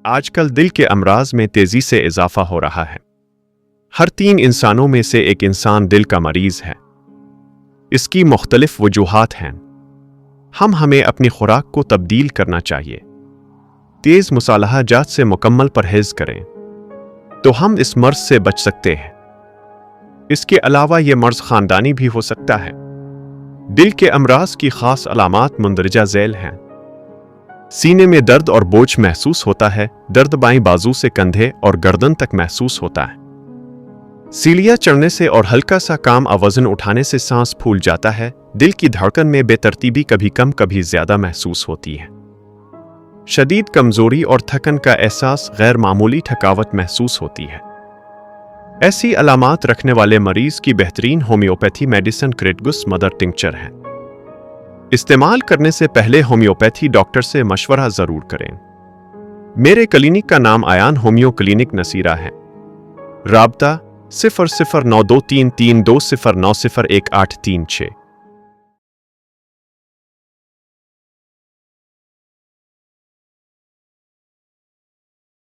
آج کل دل کے امراض میں تیزی سے اضافہ ہو رہا ہے۔ ہر 3 انسانوں میں سے ایک انسان دل کا مریض ہے۔ اس کی مختلف وجوہات ہیں۔ ہمیں اپنی خوراک کو تبدیل کرنا چاہیے۔ تیز مصالحہ جات سے مکمل پرہیز کریں تو ہم اس مرض سے بچ سکتے ہیں۔ اس کے علاوہ یہ مرض خاندانی بھی ہو سکتا ہے۔ دل کے امراض کی خاص علامات مندرجہ ذیل ہیں۔ سینے میں درد اور بوجھ محسوس ہوتا ہے۔ درد بائیں بازو سے کندھے اور گردن تک محسوس ہوتا ہے۔ سیلیاں چڑھنے سے اور ہلکا سا کام وزن اٹھانے سے سانس پھول جاتا ہے۔ دل کی دھڑکن میں بے ترتیبی کبھی کم کبھی زیادہ محسوس ہوتی ہے۔ شدید کمزوری اور تھکن کا احساس، غیر معمولی تھکاوٹ محسوس ہوتی ہے۔ ایسی علامات رکھنے والے مریض کی بہترین ہومیوپیتھی میڈیسن کریٹگس مدر ٹنکچر ہے۔ استعمال کرنے سے پہلے ہومیوپیتھی ڈاکٹر سے مشورہ ضرور کریں۔ میرے کلینک کا نام آیان ہومیو کلینک نصیرہ ہے۔ رابطہ 00923320901836۔